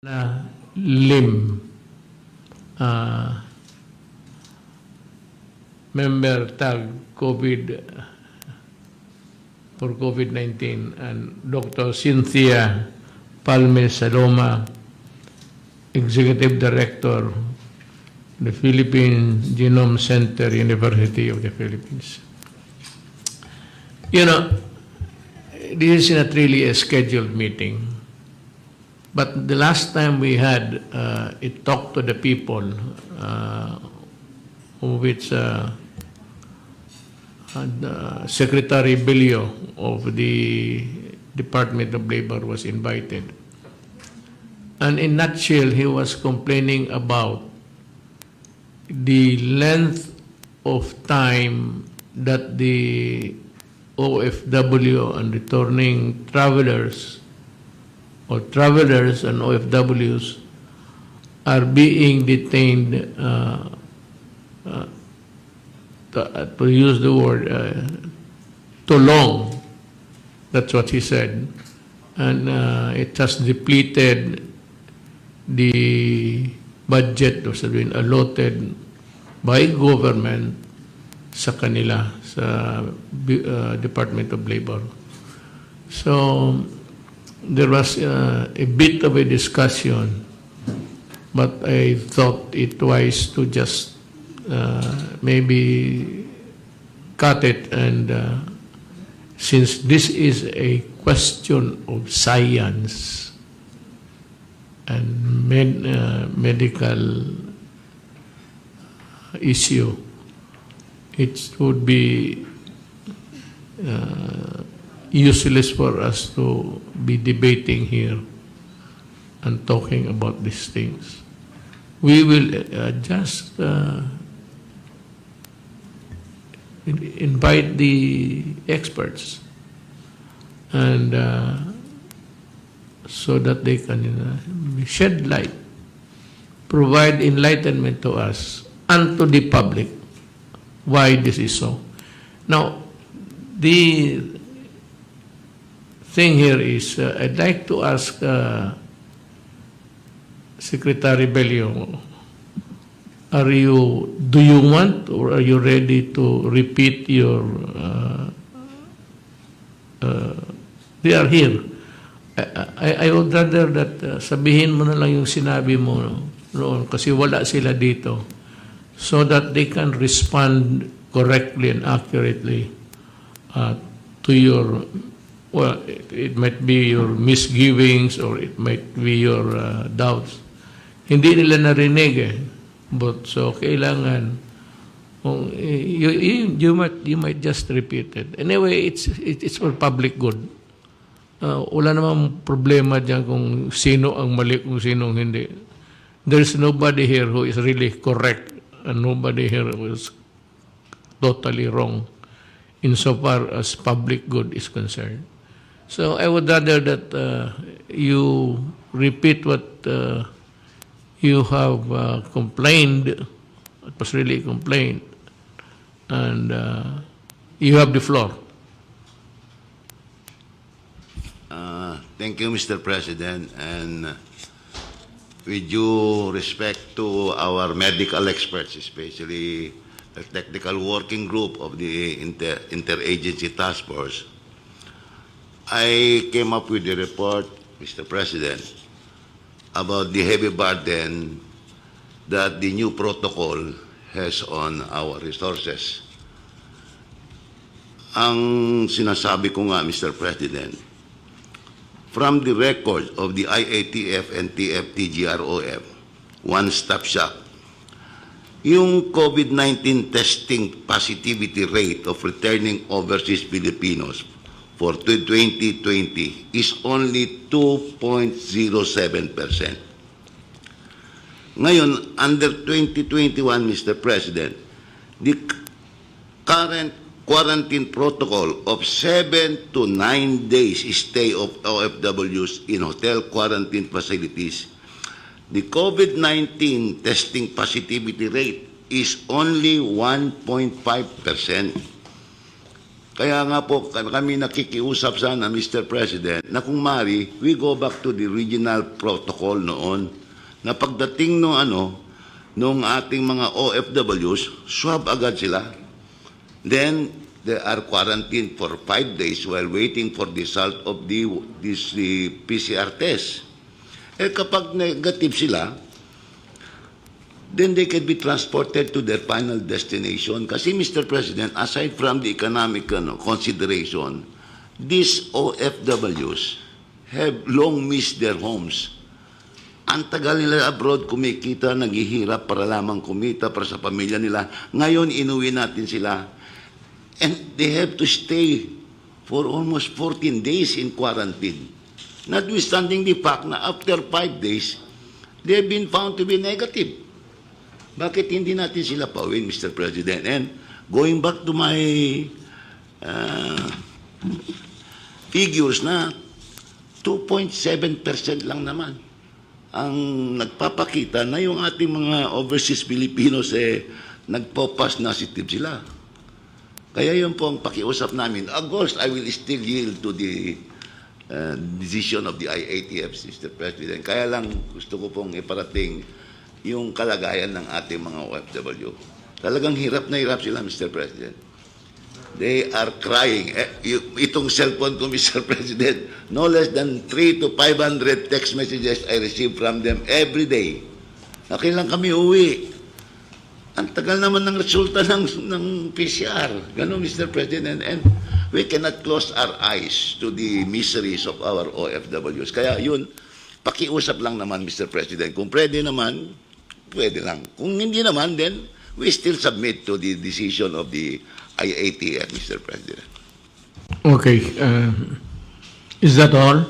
na lim member tag COVID for COVID-19 and Dr. Cynthia Palme Saloma, Executive Director, the Philippine Genome Center, University of the Philippines. You know, this is not really a scheduled meeting. But the last time we had it talked to the people, which Secretary Bilio of the Department of Labor was invited. And in a nutshell, he was complaining about the length of time that the OFW and returning travelers or travelers and OFWs are being detained, to use the word, too long. That's what he said. And it has depleted the budget that was been allotted by government sa kanila, sa Department of Labor. So, there was a bit of a discussion, but I thought it wise to just maybe cut it, and since this is a question of science and medical issue, it would be useless for us to be debating here and talking about these things. We will just invite the experts, and so that they can shed light, provide enlightenment to us and to the public why this is so. Now, the thing here is, I'd like to ask Secretary Belio, do you want, or are you ready to repeat your, they are here. I would rather that sabihin mo na lang yung sinabi mo noon, kasi wala sila dito, so that they can respond correctly and accurately to your, well, it might be your misgivings or it might be your doubts. Hindi nila narinig eh. But so kailangan you might just repeat it. Anyway, it's for public good. Wala namang problema diyan kung sino ang mali, kung sino ang hindi. There's nobody here who is really correct and nobody here who is totally wrong insofar as public good is concerned. So I would rather that you repeat what you have complained. It was really complained, and you have the floor. Thank you, Mr. President, and with due respect to our medical experts, especially the technical working group of the interagency task force, I came up with a report, Mr. President, about the heavy burden that the new protocol has on our resources. Ang sinasabi ko nga, Mr. President, from the record of the IATF and TFTGROF, one-stop shop, yung COVID-19 testing positivity rate of returning overseas Filipinos for 2020 is only 2.07%. Ngayon, under 2021, Mr. President, the current quarantine protocol of 7 to 9 days stay of OFWs in hotel quarantine facilities, the COVID-19 testing positivity rate is only 1.5%. Kaya nga po kami nakikiusap sana, Mr. President, na kung mari, we go back to the original protocol noon na pagdating nung ating mga OFWs, swab agad sila. Then, they are quarantined for 5 days while waiting for the result of the PCR test. Eh kapag negative sila, then they can be transported to their final destination. Kasi, Mr. President, aside from the economic consideration, these OFWs have long missed their homes. Ang tagal nila abroad kumikita, naghihirap para lamang kumita para sa pamilya nila. Ngayon, inuwi natin sila. And they have to stay for almost 14 days in quarantine. Notwithstanding the fact na after 5 days, they have been found to be negative. Bakit hindi natin sila pauwiin, Mr. President? And going back to my figures na 2.7% lang naman ang nagpapakita na yung ating mga overseas Filipinos nagpo-pass positive sila. Kaya yun po ang pakiusap namin. August, I will still yield to the decision of the IATF, Mr. President. Kaya lang gusto ko pong iparating yung kalagayan ng ating mga OFW. Talagang hirap na hirap sila, Mr. President. They are crying. Itong cellphone ko, Mr. President, no less than 300 to 500 text messages I receive from them every day. Na kailan kami uwi. Ang tagal naman ng resulta ng PCR. Ganun, Mr. President. And we cannot close our eyes to the miseries of our OFWs. Kaya yun, pakiusap lang naman, Mr. President. Kung pwede naman, pwede lang. Kung hindi naman, then we still submit to the decision of the IATF, Mr. President. Okay. Is that all?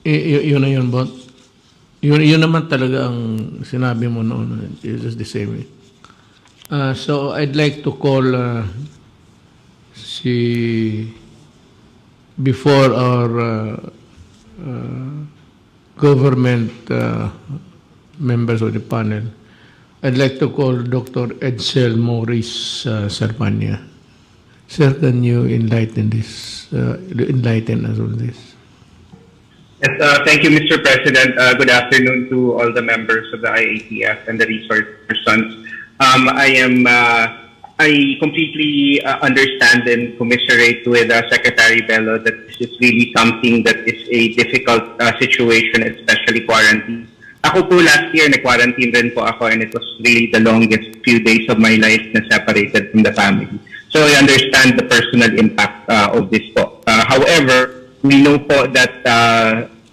Yun na yun, Bot? Yun naman talaga ang sinabi mo noon. It's just the same. So, I'd like to call before our government members of the panel, I'd like to call Dr. Edsel Maurice Sarpania. Sir, can you enlighten us on this? Yes, thank you, Mr. President. Good afternoon to all the members of the IATF and the resource persons. I completely understand and commiserate with Secretary Bello that this is really something that is a difficult situation, especially quarantine. Ako po last year, na-quarantine rin po ako, and it was really the longest few days of my life na separated from the family. So I understand the personal impact of this po. However, we know po that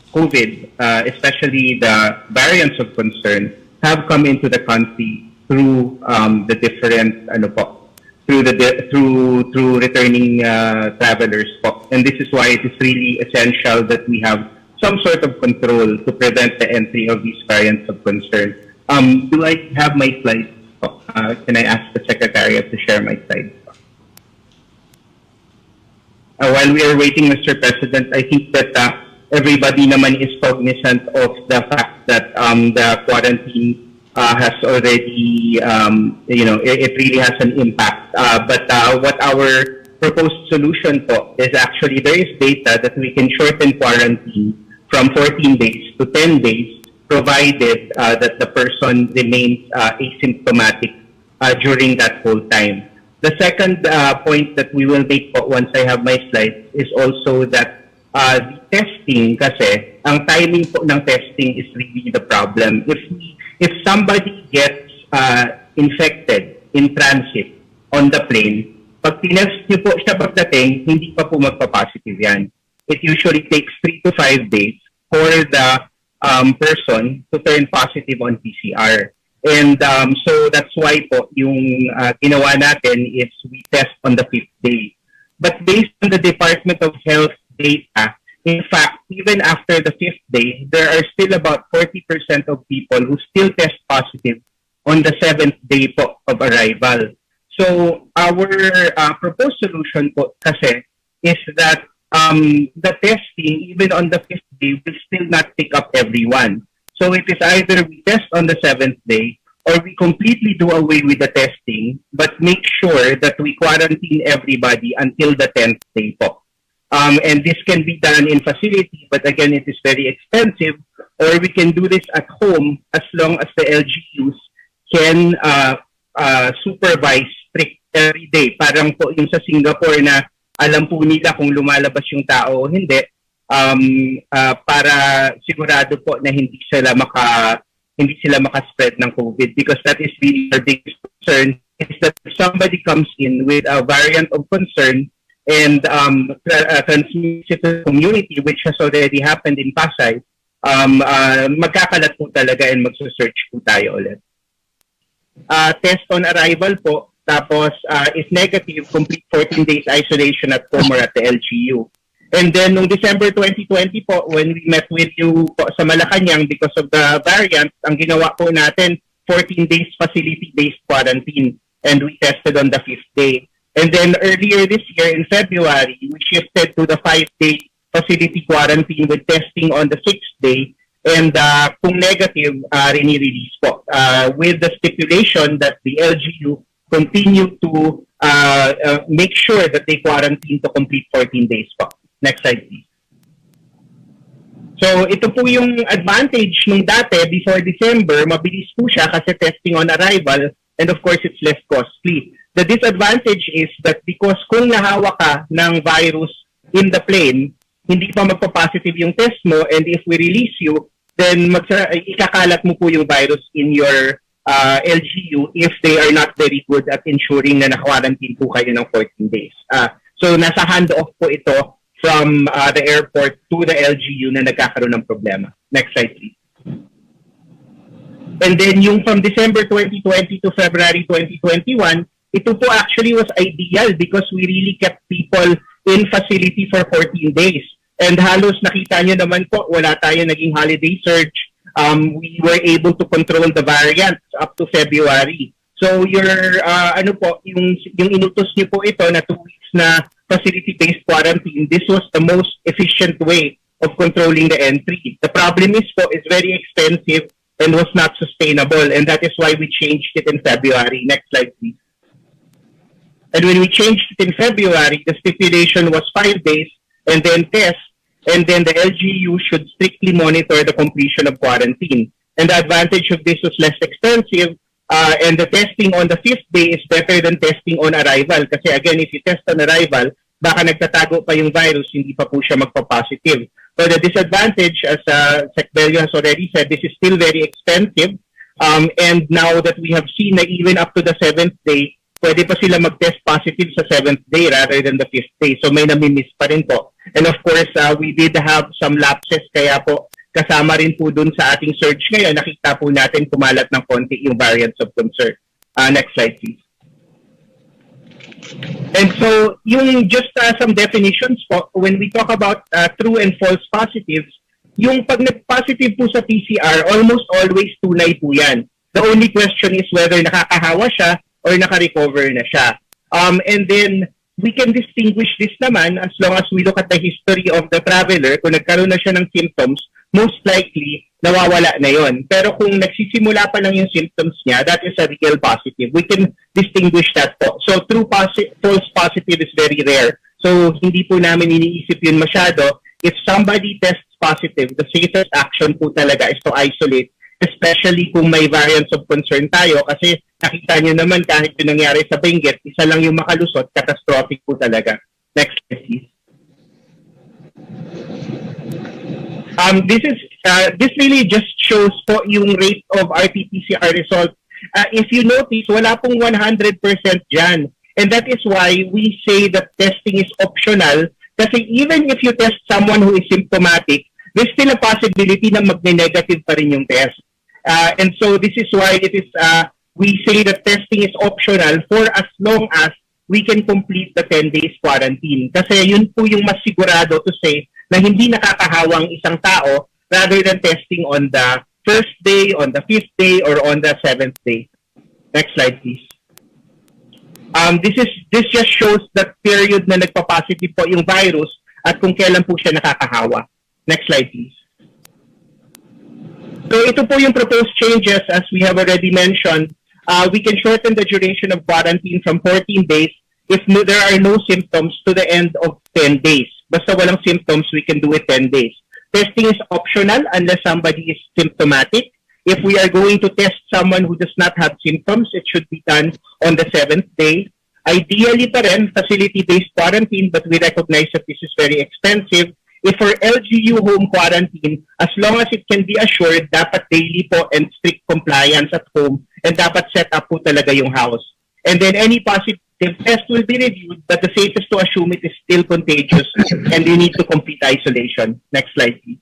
COVID, especially the variants of concern, have come into the country through the different through returning travelers po. And this is why it is really essential that we have some sort of control to prevent the entry of these variants of concern. Do I have my slides? Can I ask the Secretariat to share my slides? While we are waiting, Mr. President, I think that everybody naman is cognizant of the fact that the quarantine has already, it really has an impact. But what our proposed solution po is actually there is data that we can shorten quarantine from 14 days to 10 days, provided that the person remains asymptomatic during that whole time. The second point that we will make po once I have my slides is also that the testing kasi, ang timing po ng testing is really the problem. If somebody gets infected in transit on the plane, pag tinest niyo po siya pagdating, hindi pa po magpa-positive yan. It usually takes 3 to 5 days for the person to turn positive on PCR. And so that's why po yung ginawa natin is we test on the 5th day. But based on the Department of Health data, in fact, even after the 5th day, there are still about 40% of people who still test positive on the 7th day po of arrival. So our proposed solution po kasi is that the testing, even on the 5th day, will still not pick up everyone. So it is either we test on the 7th day or we completely do away with the testing, but make sure that we quarantine everybody until the 10th day po. And this can be done in facility, but again, it is very expensive, or we can do this at home as long as the LGUs can supervise strict every day. Parang po yung sa Singapore na alam po nila kung lumalabas yung tao o hindi, para sigurado po na hindi sila maka-spread ng COVID, because that is really our biggest concern, is that if somebody comes in with a variant of concern and transmits it to the community, which has already happened in Pasay, magkakalat po talaga and magsa-search po tayo ulit. Test on arrival po, tapos if negative, complete 14 days isolation at home or at the LGU. And then, noong December 2020 po, when we met with you po sa Malacanang because of the variant, ang ginawa po natin, 14 days facility-based quarantine. And we tested on the 5th day. And then, earlier this year, in February, we shifted to the 5-day facility quarantine with testing on the 6th day. And kung negative, rini-release po. With the stipulation that the LGU continue to make sure that they quarantine to complete 14 days po. Next slide, please. So, ito po yung advantage nung dati, before December, mabilis po siya kasi testing on arrival, and of course, it's less costly. The disadvantage is that because kung nahawa ka ng virus in the plane, hindi pa magpa-positive yung test mo, and if we release you, then ikakalat mo po yung virus in your LGU if they are not very good at ensuring na na-quarantine po kayo ng 14 days. So, nasa handoff po ito from the airport to the LGU na nagkakaroon ng problema. Next slide, please. And then yung from December 2020 to February 2021, ito po actually was ideal because we really kept people in facility for 14 days. And halos nakita nyo naman po, wala tayo naging holiday surge. We were able to control the variants up to February. So your yung inutos niyo po ito na 2 weeks na facility-based quarantine, this was the most efficient way of controlling the entry. The problem is po, it's very expensive and was not sustainable, and that is why we changed it in February. Next slide, please. And when we changed it in February, the stipulation was 5 days and then test, and then the LGU should strictly monitor the completion of quarantine. And the advantage of this was less expensive, and the testing on the 5th day is better than testing on arrival. Kasi again, if you test on arrival, baka nagtatago pa yung virus, hindi pa po siya magpa-positive. But the disadvantage, as Sec. Bello has already said, this is still very expensive. And now that we have seen na even up to the 7th day, pwede pa sila mag-test positive sa 7th day rather than the 5th day. So may nami-miss pa rin po. And of course, we did have some lapses, kaya po kasama rin po dun sa ating search ngayon, nakita po natin kumalat ng konti yung variants of concern. Next slide, please. And so, yung just some definitions po, when we talk about true and false positives, yung pag nag-positive po sa PCR, almost always tunay po yan. The only question is whether nakakahawa siya or naka-recover na siya. And then, we can distinguish this naman as long as we look at the history of the traveler. Kung nagkaroon na siya ng symptoms, most likely, nawawala na yon. Pero kung nagsisimula pa lang yung symptoms niya, that is a real positive. We can distinguish that po. So, true false positive is very rare. So, hindi po namin iniisip yun masyado. If somebody tests positive, the safest action po talaga is to isolate, especially kung may variants of concern tayo. Kasi nakita nyo naman kahit yung nangyari sa Benguet, isa lang yung makalusot, catastrophic po talaga. Next, please. This really just shows po yung rate of RT-PCR result. If you notice, wala pong 100% dyan. And that is why we say that testing is optional. Kasi even if you test someone who is symptomatic, there's still a possibility na magne-negative pa rin yung test. And so this is why it is, we say that testing is optional for as long as we can complete the 10 days quarantine. Kasi yun po yung mas sigurado to say na hindi nakakahawang isang tao rather than testing on the 1st day, on the 5th day, or on the 7th day. Next slide, please. This just shows that period na nagpa-positive po yung virus at kung kailan po siya nakakahawa. Next slide, please. So ito po yung proposed changes as we have already mentioned. We can shorten the duration of quarantine from 14 days if there are no symptoms to the end of 10 days. Basta walang symptoms, we can do it 10 days. Testing is optional unless somebody is symptomatic. If we are going to test someone who does not have symptoms, it should be done on the 7th day. Ideally pa rin, facility-based quarantine, but we recognize that this is very expensive. If for LGU home quarantine, as long as it can be assured, dapat daily po and strict compliance at home, and dapat set up po talaga yung house. And then any positive test will be reviewed, but the safest to assume it is still contagious, and you need to complete isolation. Next slide, please.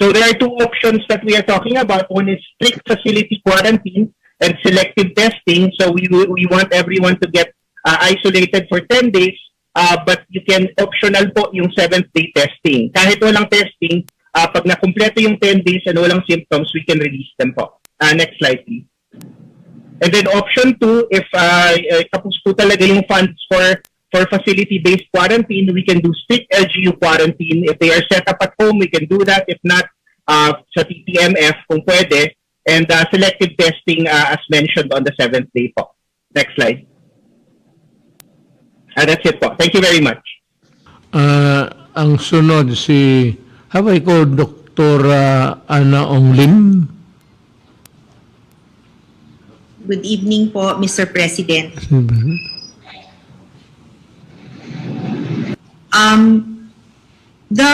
So there are two options that we are talking about. One is strict facility quarantine and selective testing. So we want everyone to get isolated for 10 days. But you can optional po yung 7th day testing. Kahit walang testing, pag nakumpleto yung 10 days and walang symptoms, we can release them po. Next slide, please. And then option 2, if tapos po talaga yung funds for facility-based quarantine, we can do strict LGU quarantine. If they are set up at home, we can do that. If not, sa TTMF, kung pwede. And selective testing, as mentioned, on the 7th day po. Next slide. That's it po. Thank you very much. Ang sunod si, have I called Dr. Ana Ong Lim? Good evening po, Mr. President. The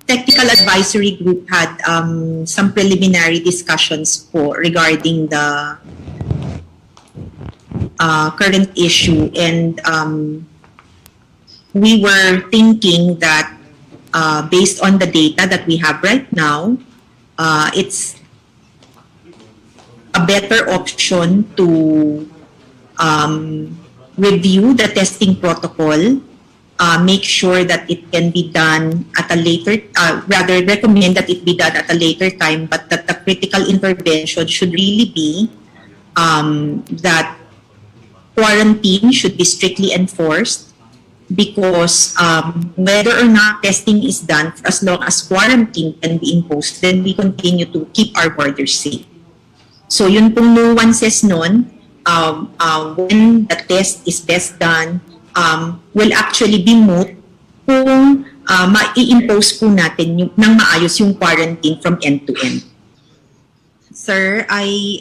Technical Advisory Group had some preliminary discussions po regarding the current issue, and we were thinking that based on the data that we have right now, it's a better option to review the testing protocol, make sure that it can be done at a later, rather recommend that it be done at a later time, but that the critical intervention should really be that quarantine should be strictly enforced, because whether or not testing is done, as long as quarantine can be imposed, then we continue to keep our borders safe. So yun pong nuances nun, when the test is best done, will actually be moot kung ma-i-impose po natin yung, ng maayos yung quarantine from end to end. Sir, I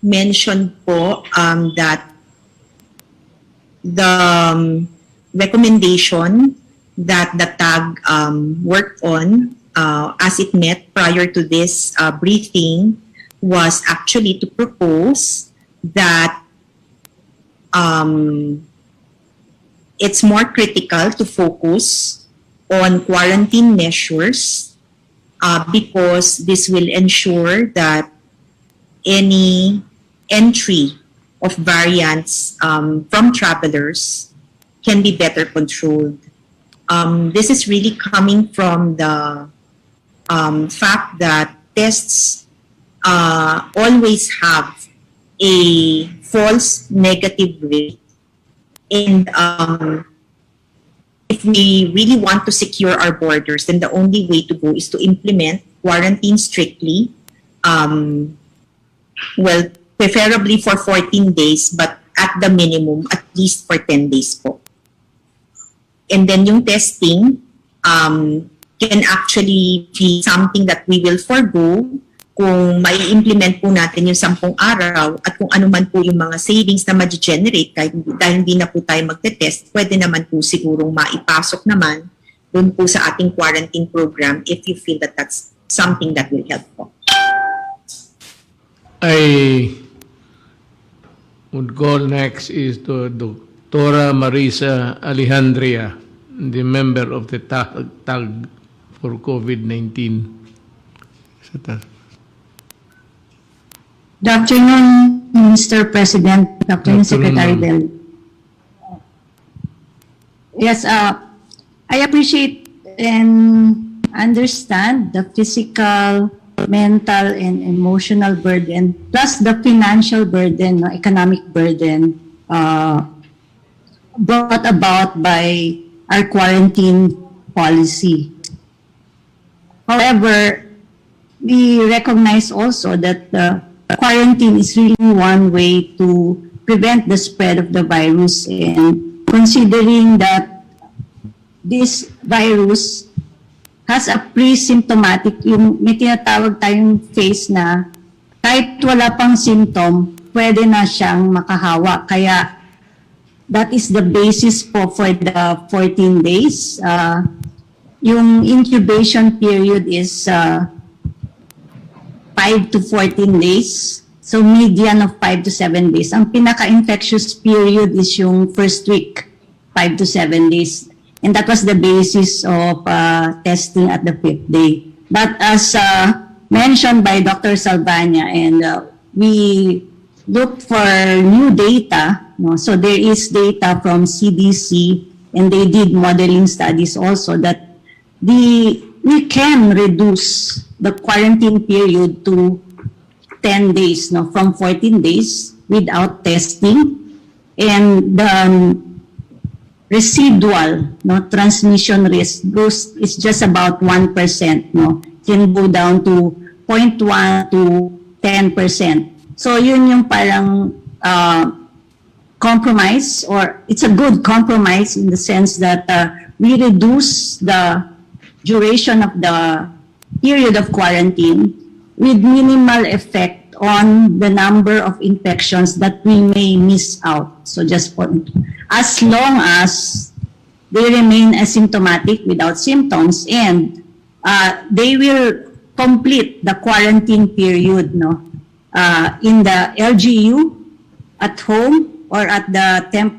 mentioned po that the recommendation that the TAG worked on as it met prior to this briefing was actually to propose that it's more critical to focus on quarantine measures because this will ensure that any entry of variants from travelers can be better controlled. This is really coming from the fact that tests always have a false negative rate, and if we really want to secure our borders, then the only way to go is to implement quarantine strictly, well, preferably for 14 days, but at the minimum, at least for 10 days po. And then yung testing can actually be something that we will forgo kung mai-implement po natin yung 10 araw, at kung ano man po yung mga savings na ma-generate dahil hindi na po tayo magte-test, pwede naman po sigurong maipasok naman dun po sa ating quarantine program if you feel that that's something that will help po. I would call next is to Dr. Marisa Alejandria, the member of the TAG for COVID-19. Good afternoon, Mr. President. Good afternoon, Secretary Del. Yes, I appreciate and understand the physical, mental, and emotional burden, plus the financial burden, economic burden brought about by our quarantine policy. However, we recognize also that quarantine is really one way to prevent the spread of the virus, and considering that this virus has a pre-symptomatic, yung may tinatawag tayong phase na kahit wala pang symptom, pwede na siyang makahawa. Kaya that is the basis po for the 14 days. Yung incubation period is 5 to 14 days. So median of 5 to 7 days. Ang pinaka-infectious period is yung first week, 5 to 7 days. And that was the basis of testing at the 5th day. But as mentioned by Dr. Salvania, and we looked for new data, no? So there is data from CDC, and they did modeling studies also that we can reduce the quarantine period to 10 days, no, from 14 days without testing, and the residual, no, transmission risk is just about 1%, no, can go down to 0.1 to 10%. So yun yung parang compromise, or it's a good compromise in the sense that we reduce the duration of the period of quarantine with minimal effect on the number of infections that we may miss out. So just for, as long as they remain asymptomatic without symptoms, and they will complete the quarantine period, no, in the LGU, at home, or at the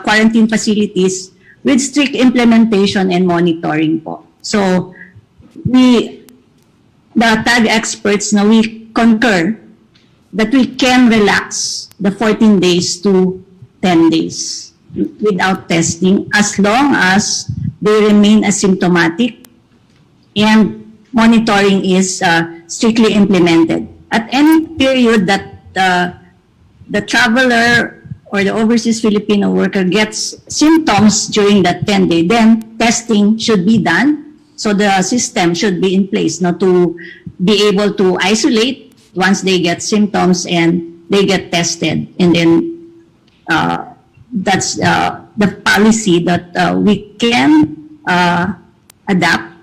quarantine facilities with strict implementation and monitoring po. So we, the TAG experts, no, we concur that we can relax the 14 days to 10 days without testing, as long as they remain asymptomatic and monitoring is strictly implemented. At any period that the traveler or the overseas Filipino worker gets symptoms during that 10-day, then testing should be done. So the system should be in place, no, to be able to isolate once they get symptoms and they get tested. And then that's the policy that we can adapt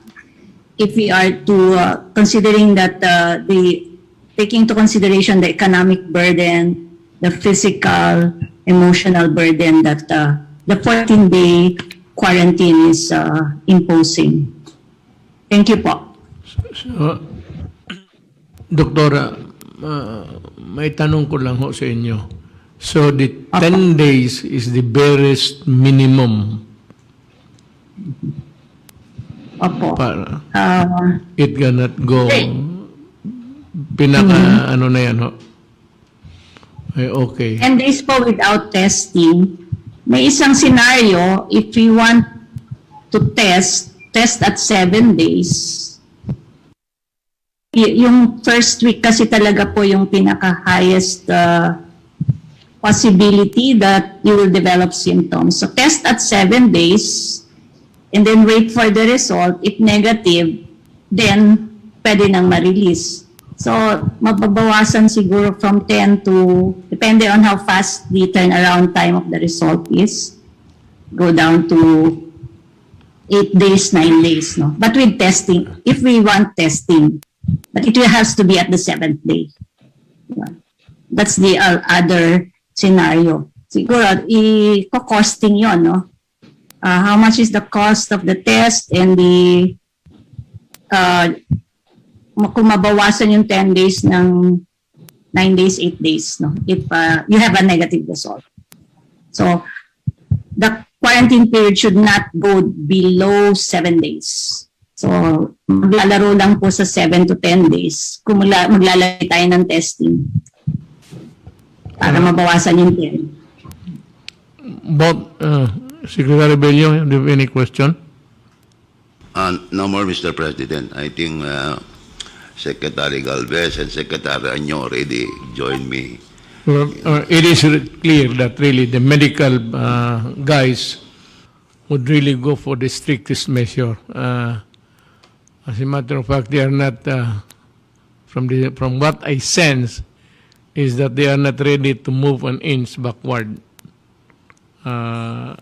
if we are to considering that taking into consideration the economic burden, the physical, emotional burden that the 14-day quarantine is imposing. Thank you po. So, Doktora, may tanong ko lang ho sa inyo. So the 10 days is the barest minimum Opo. para it cannot go ano na yan ho. Ay, okay. 10 days po without testing. May isang scenario, if we want to test at 7 days. Yung first week kasi talaga po yung pinaka-highest possibility that you will develop symptoms. So test at 7 days and then wait for the result. If negative, then pwede nang ma-release. So mababawasan siguro from 10 to, depende on how fast the turnaround time of the result is, go down to 8 days, 9 days, no? But with testing, if we want testing, but it has to be at the 7th day. That's the other scenario. Siguro, i-costing yon, no? How much is the cost of the test, and the kung mabawasan yung 10 days ng 9 days, 8 days, no? If you have a negative result. So, the quarantine period should not go below 7 days. So, maglalaro lang po sa 7 to 10 days kung maglalagay tayo ng testing para mabawasan yung 10. Both, Secretary Bello, do you have any question? No more, Mr. President. I think Secretary Galvez and Secretary Anyo already joined me. Well, it is clear that really the medical guys would really go for the strictest measure. As a matter of fact, they are not, from what I sense, is that they are not ready to move an inch backward. To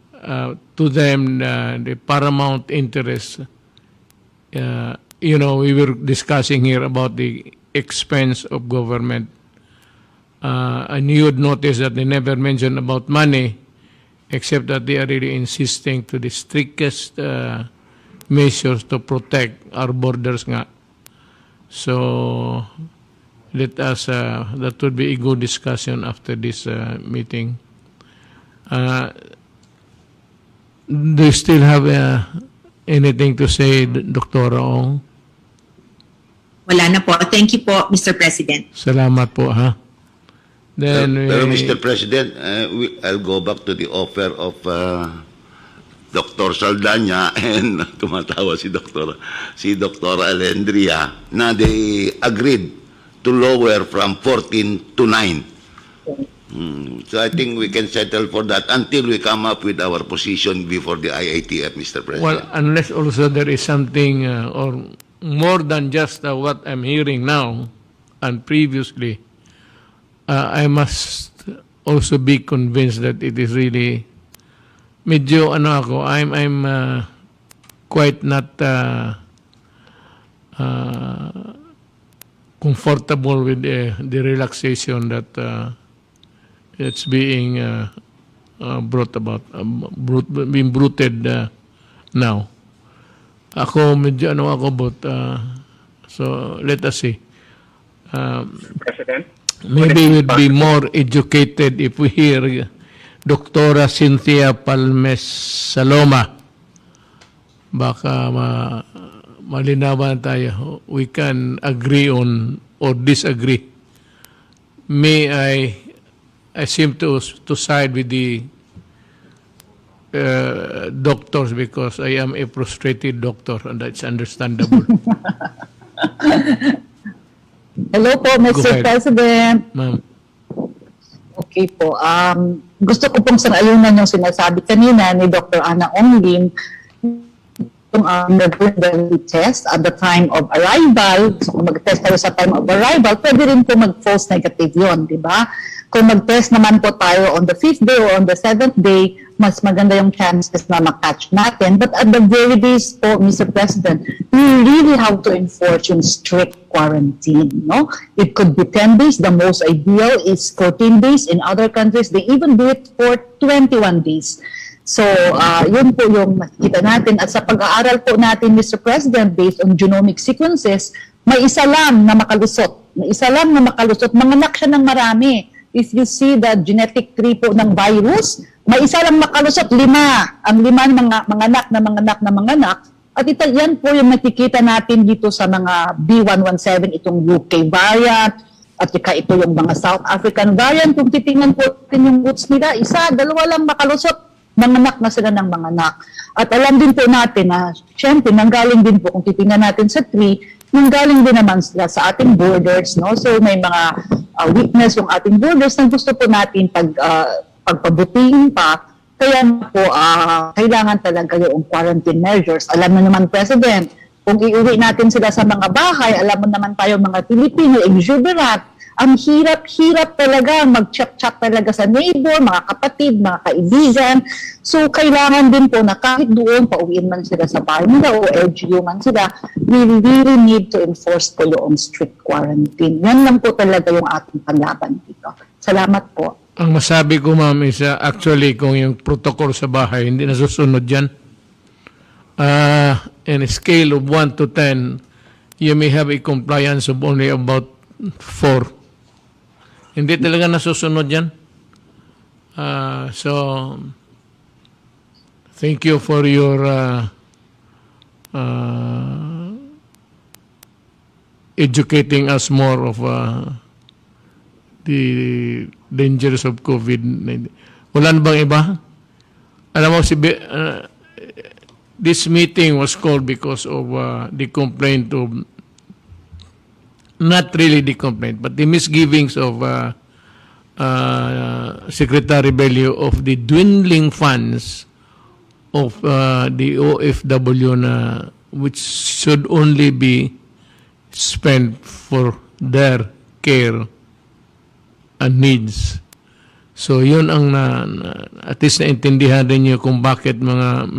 them, the paramount interest, we were discussing here about the expense of government. And you would notice that they never mention about money, except that they are really insisting to the strictest measures to protect our borders nga. So, let us, that would be a good discussion after this meeting. Do you still have anything to say, Dr. Ong? Wala na po. Thank you po, Mr. President. Salamat po, ha? Then, Pero Mr. President, I'll go back to the offer of Dr. Saldana and tumatawa si Dr. Alendria na they agreed to lower from 14 to 9. So I think we can settle for that until we come up with our position before the IATF, Mr. President. well, unless also there is something or more than just what I'm hearing now and previously, I must also be convinced that it is really medyo I'm quite not comfortable with the relaxation that it's being brought about, being bruited now. Ako medyo but so let us see. President? Maybe we'd be more educated if we hear Dr. Cynthia Palmes Saloma. Baka malinawan tayo. We can agree on or disagree. I seem to side with the doctors because I am a frustrated doctor and that's understandable. Hello po, Go Mr. ahead. President. Ma'am. Okay po. Gusto ko pong sang-ayunan yung sinasabi kanina ni Dr. Ana Onglin yung nag-the test at the time of arrival. So kung mag-test tayo sa time of arrival, pwede rin po mag-false negative yun, di ba? Kung mag-test naman po tayo on the 5th day or on the 7th day, mas maganda yung chances na makatch natin. But at the very least po, Mr. President, we really have to enforce yung strict quarantine. No? It could be 10 days. The most ideal is 14 days. In other countries, they even do it for 21 days. So, yun po yung makikita natin. At sa pag-aaral po natin, Mr. President, based on genomic sequences, may isa lang na makalusot. May isa lang na makalusot. Manganak siya ng marami. If you see the genetic tree po ng virus, may isa lang makalusot, 5. Ang 5 manganak. At ito, yan po yung nakikita natin dito sa mga B117, itong UK variant, at ito yung mga South African variant. Kung titingnan po yung roots nila, 1, 2 lang makalusot, manganak na sila ng manganak. At alam din po natin na, syempre, nanggaling din po, kung titingnan natin sa tree, nanggaling din naman sila sa ating borders, no? So may mga weakness yung ating borders na gusto po natin pagpabutihin pa. Kaya po, kailangan talaga yung quarantine measures. Alam mo naman, President, kung iuwi natin sila sa mga bahay, alam mo naman tayo mga Pilipino, exuberant, ang hirap talaga mag-chat-chat talaga sa neighbor, mga kapatid, mga kaibigan. So, kailangan din po na kahit doon, pauwiin man sila sa bahay nila o LGU man sila, we really need to enforce po yung strict quarantine. Yan lang po talaga yung ating panlaban dito. Salamat po. Ang masabi ko, ma'am, is actually kung yung protocol sa bahay, hindi nasusunod yan. In a scale of 1 to 10, you may have a compliance of only about 4. Hindi talaga nasusunod yan. So, thank you for your educating us more of the dangers of COVID-19. Wala na bang iba? Alam mo, this meeting was called because of the complaint of not really the complaint, but the misgivings of Secretary Bello of the dwindling funds of the OFW na which should only be spent for their care and needs. So yun ang at least naintindihan rin nyo kung bakit mga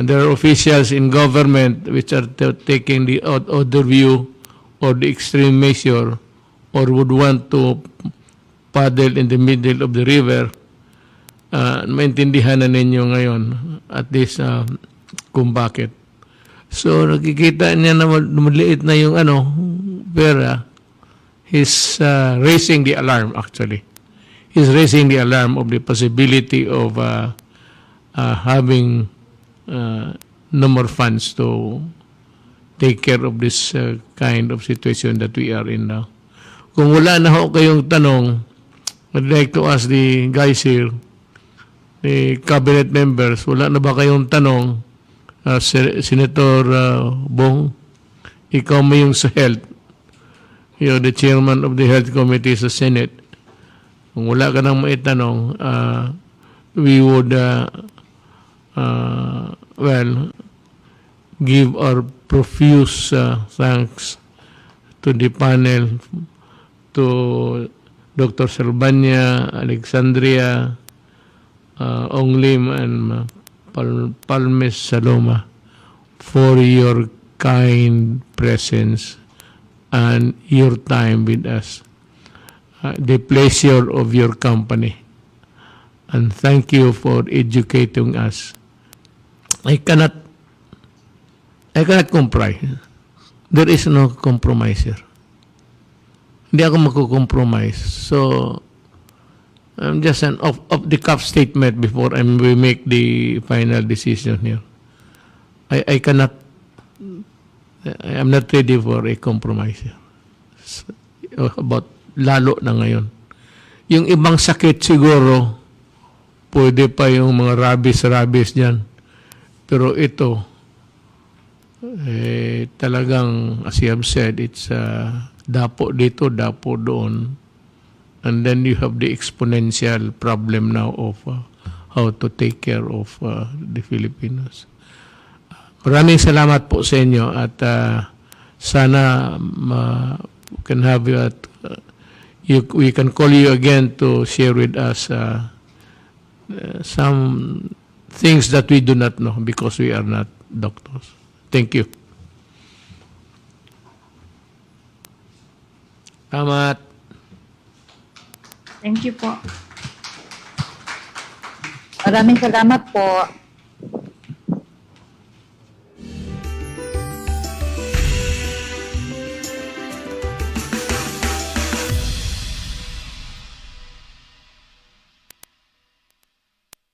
there are officials in government which are taking the other view or the extreme measure or would want to paddle in the middle of the river. Maintindihan na ninyo ngayon at least kung bakit. So nakikita niya na maliit na yung pera. He's raising the alarm actually. He's raising the alarm of the possibility of having no more funds to take care of this kind of situation that we are in now. Kung wala na ho kayong tanong, I'd like to ask the guys here, the cabinet members, wala na ba kayong tanong? Senator Bong, ikaw mo yung sa health. You're the chairman of the health committee sa Senate. Kung wala ka nang maitanong, we would, give our profuse thanks to the panel, to Dr. Salbanya, Alexandria, Ong Lim, and Palmes Saloma for your kind presence and your time with us. The pleasure of your company. And thank you for educating us. I cannot compromise. There is no compromise here. Hindi ako magko-compromise. So, I'm just an off-the-cuff statement before we make the final decision here. I am not ready for a compromise here. About lalo na ngayon. Yung ibang sakit siguro, pwede pa yung mga rabies dyan. Pero ito, talagang, as you have said, it's dapo dito, dapo doon. And then you have the exponential problem now of how to take care of the Filipinos. Maraming salamat po sa inyo at sana can have you at we can call you again to share with us some things that we do not know because we are not doctors. Thank you. Salamat. Thank you po. Maraming salamat po.